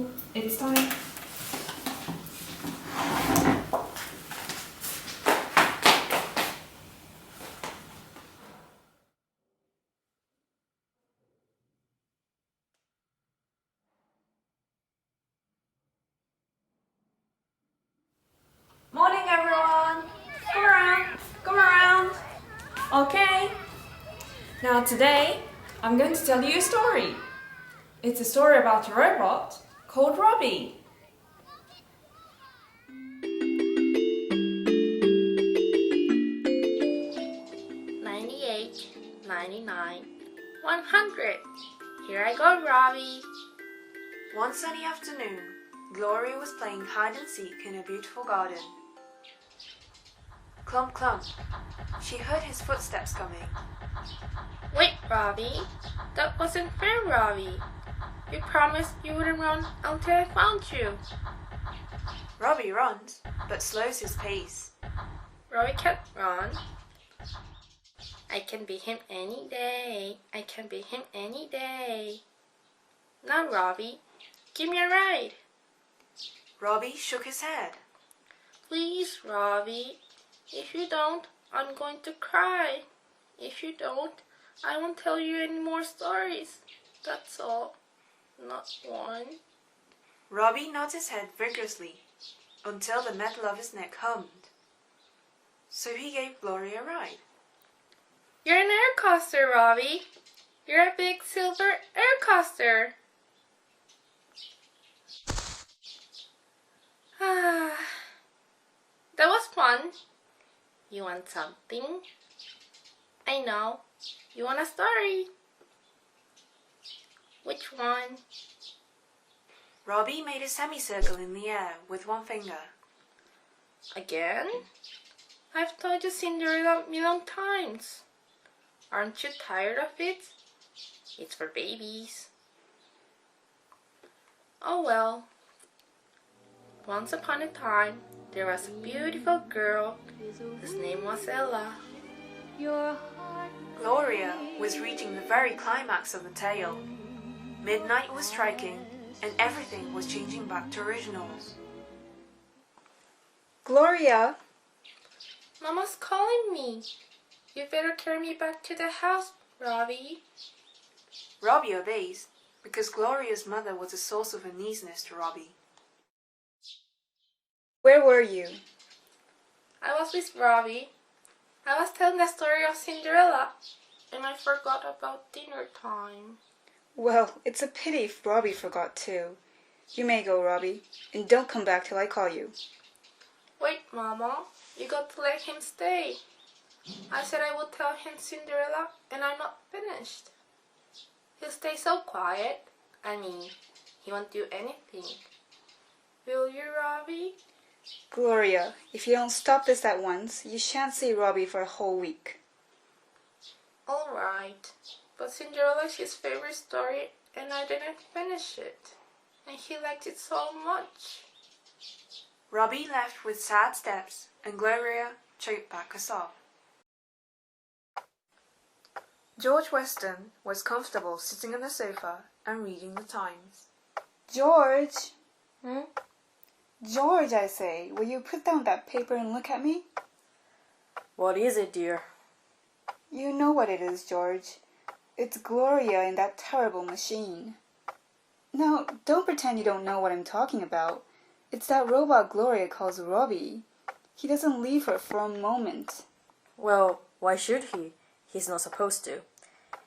So, it's time. Morning everyone! Come around! Come around! Okay. Now today, I'm going to tell you a story. It's a story about a robot called Robbie. "98, 99, 100. Here I go, Robbie." One sunny afternoon, Gloria was playing hide and seek in a beautiful garden. Clump, clump. She heard his footsteps coming. "Wait, Robbie. That wasn't fair, Robbie. You promised you wouldn't run until I found you." Robbie runs, but slows his pace. "Robbie can't run. I can beat him any day. I can beat him any day. Now, Robbie, give me a ride." Robbie shook his head. "Please, Robbie. If you don't, I'm going to cry. If you don't, I won't tell you any more stories. That's all. Not one." Robbie nodded his head vigorously until the metal of his neck hummed. So he gave Gloria a ride. "You're an air coaster, Robbie. You're a big silver air coaster." That was fun. You want something? I know. You want a story? Which one? Robbie made a semicircle in the air with one finger. Again? I've told you Cinderella a million times. Aren't you tired of it? It's for babies. Oh well. Once upon a time, there was a beautiful girl whose name was Ella. Gloria was reaching the very climax of the tale. Midnight was striking, and everything was changing back to originals. Gloria! Mama's calling me. You better carry me back to the house, Robbie. Robbie obeys, because Gloria's mother was a source of uneasiness to Robbie. Where were you? I was with Robbie. I was telling the story of Cinderella, and I forgot about dinner time. Well, it's a pity if Robbie forgot too. You may go, Robbie, and don't come back till I call you. Wait, Mama. You got to let him stay. I said I would tell him Cinderella, and I'm not finished. He'll stay so quiet. I mean, he won't do anything. Will you, Robbie? Gloria, if you don't stop this at once, you shan't see Robbie for a whole week. All right. But Cinderella is his favorite story, and I didn't finish it. And he liked it so much. Robbie left with sad steps, and Gloria choked back a sob. George Weston was comfortable sitting on the sofa and reading the Times. George! George, I say, will you put down that paper and look at me? What is it, dear? You know what it is, George. It's Gloria in that terrible machine. Now, don't pretend you don't know what I'm talking about. It's that robot Gloria calls Robbie. He doesn't leave her for a moment. Well, why should he? He's not supposed to.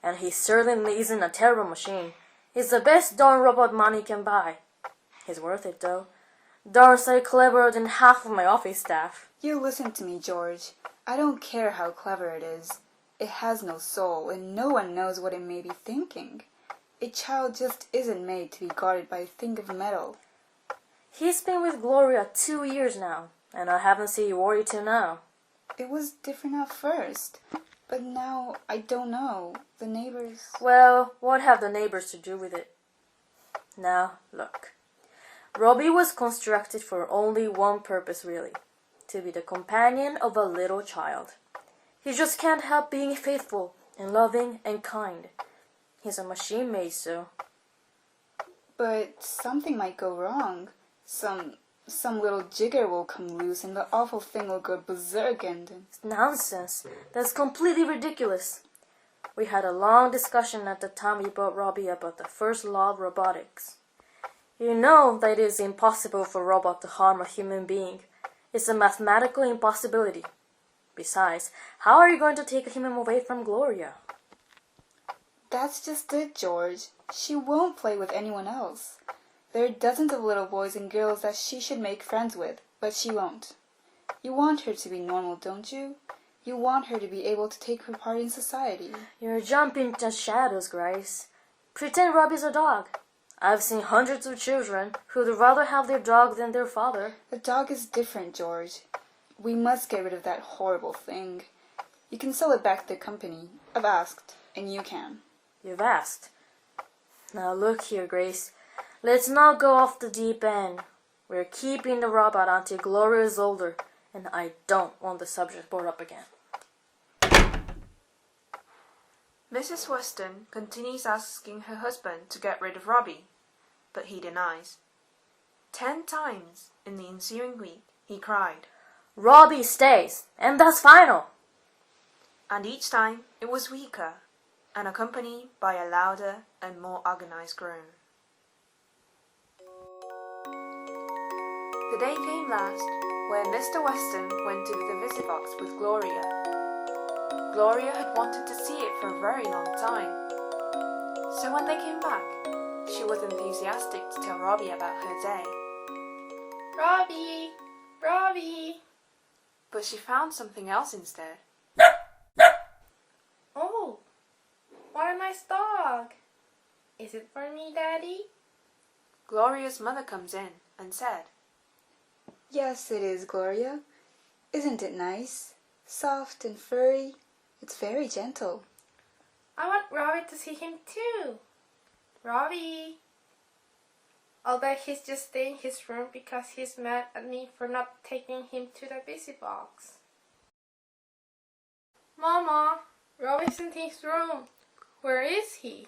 And he certainly isn't a terrible machine. He's the best darn robot money can buy. He's worth it, though. Darn sight cleverer than half of my office staff. You listen to me, George. I don't care how clever it is. It has no soul, and no one knows what it may be thinking. A child just isn't made to be guarded by a thing of metal. He's been with Gloria 2 years now, and I haven't seen you worry till now. It was different at first, but now I don't know. The neighbors... Well, what have the neighbors to do with it? Now, look. Robbie was constructed for only one purpose, really. To be the companion of a little child. He just can't help being faithful and loving and kind. He's a machine made so. But something might go wrong. Some little jigger will come loose and the awful thing will go berserk and... Nonsense. That's completely ridiculous. We had a long discussion at the time we brought Robbie about the first law of robotics. You know that it is impossible for a robot to harm a human being. It's a mathematical impossibility. Besides, how are you going to take him away from Gloria? That's just it, George. She won't play with anyone else. There are dozens of little boys and girls that she should make friends with, but she won't. You want her to be normal, don't you? You want her to be able to take her part in society. You're jumping to shadows, Grace. Pretend Robbie's a dog. I've seen hundreds of children who'd rather have their dog than their father. The dog is different, George. We must get rid of that horrible thing. You can sell it back to the company. I've asked, and you can. You've asked. Now look here, Grace. Let's not go off the deep end. We're keeping the robot until Gloria is older, and I don't want the subject brought up again. Mrs. Weston continues asking her husband to get rid of Robbie, but he denies. 10 times in the ensuing week, he cried, Robbie stays, and that's final. and each time it was weaker and accompanied by a louder and more agonized groan. The day came last where Mr. Weston went to the visit box with Gloria. Gloria had wanted to see it for a very long time. So when they came back, she was enthusiastic to tell Robbie about her day. Robbie! Robbie! But she found something else instead. Oh, what a nice dog! Is it for me, Daddy? Gloria's mother comes in and said, Yes, it is, Gloria. Isn't it nice? Soft and furry. It's very gentle. I want Robbie to see him too. Robbie! I'll bet he's just staying in his room because he's mad at me for not taking him to the busy box. Mama, Robbie's in his room. Where is he?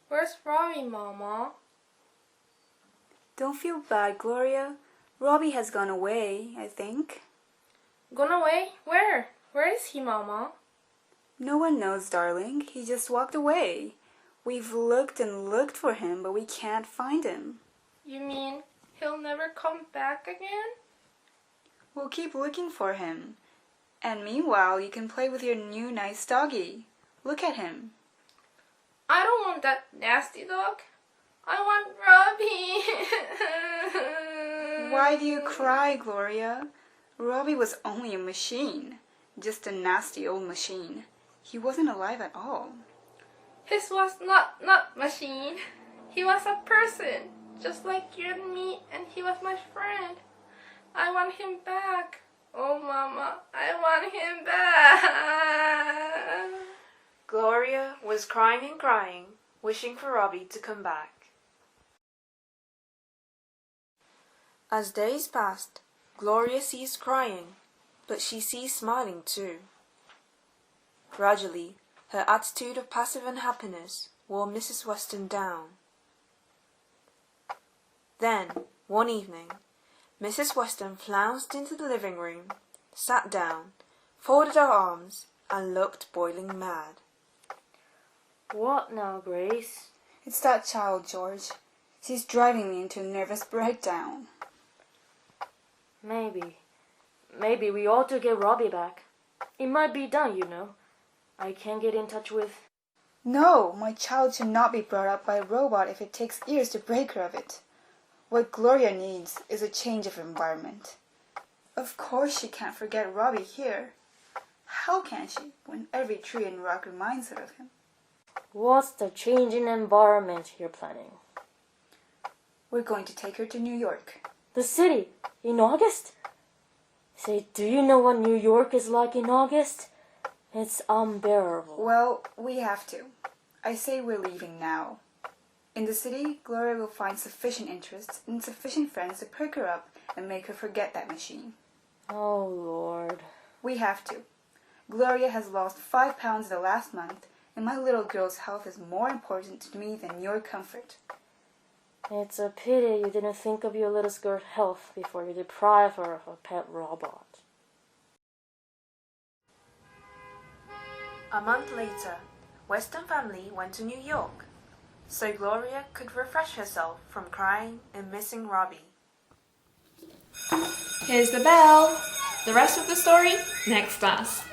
Where's Robbie, Mama? Don't feel bad, Gloria. Robbie has gone away, I think. Gone away? Where? Where is he, Mama? No one knows, darling. He just walked away. We've looked and looked for him, but we can't find him. You mean he'll never come back again? We'll keep looking for him. And meanwhile, you can play with your new nice doggy. Look at him. I don't want that nasty dog. I want Robbie. Why do you cry, Gloria? Robbie was only a machine. Just a nasty old machine. He wasn't alive at all. His was not machine. He was a person, just like you and me, and he was my friend. I want him back. Oh, Mama, I want him back. Gloria was crying and crying, wishing for Robbie to come back. As days passed, Gloria ceased crying, but she ceased smiling too. Gradually, her attitude of passive unhappiness wore Mrs. Weston down. Then, one evening, Mrs. Weston flounced into the living room, sat down, folded her arms, and looked boiling mad. What now, Grace? It's that child, George. She's driving me into a nervous breakdown. Maybe we ought to get Robbie back. It might be done, you know. I can't get in touch with... No, my child should not be brought up by a robot if it takes years to break her of it. What Gloria needs is a change of environment. Of course she can't forget Robbie here. How can she, when every tree and rock reminds her of him? What's the change in environment you're planning? We're going to take her to New York. The city? In August? Say, do you know what New York is like in August? It's unbearable. Well, we have to. I say we're leaving now. In the city, Gloria will find sufficient interests and sufficient friends to perk her up and make her forget that machine. Oh, Lord. We have to. Gloria has lost 5 pounds the last month, and my little girl's health is more important to me than your comfort. It's a pity you didn't think of your little girl's health before you deprive her of a pet robot. A month later, Weston family went to New York, so Gloria could refresh herself from crying and missing Robbie. Here's the bell. The rest of the story, next class.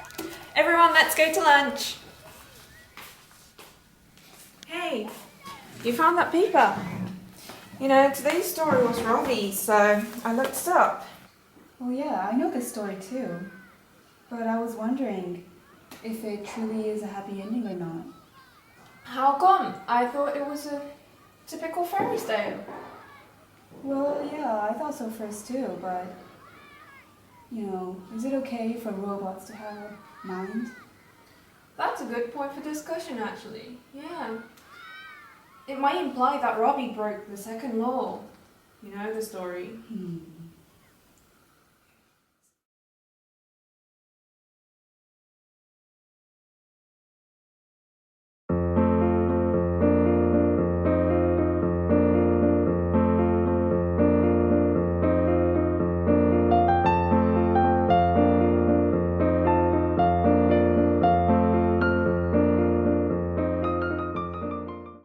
Everyone, let's go to lunch. Hey, you found that paper? You know, today's story was Robbie, so I looked it up. Oh yeah, I know this story too. But I was wondering if it truly is a happy ending or not. How come? I thought it was a typical fairy tale. Well, yeah, I thought so first too, but is it okay for robots to have a mind? That's a good point for discussion, actually. Yeah. It might imply that Robbie broke the second law. You know the story.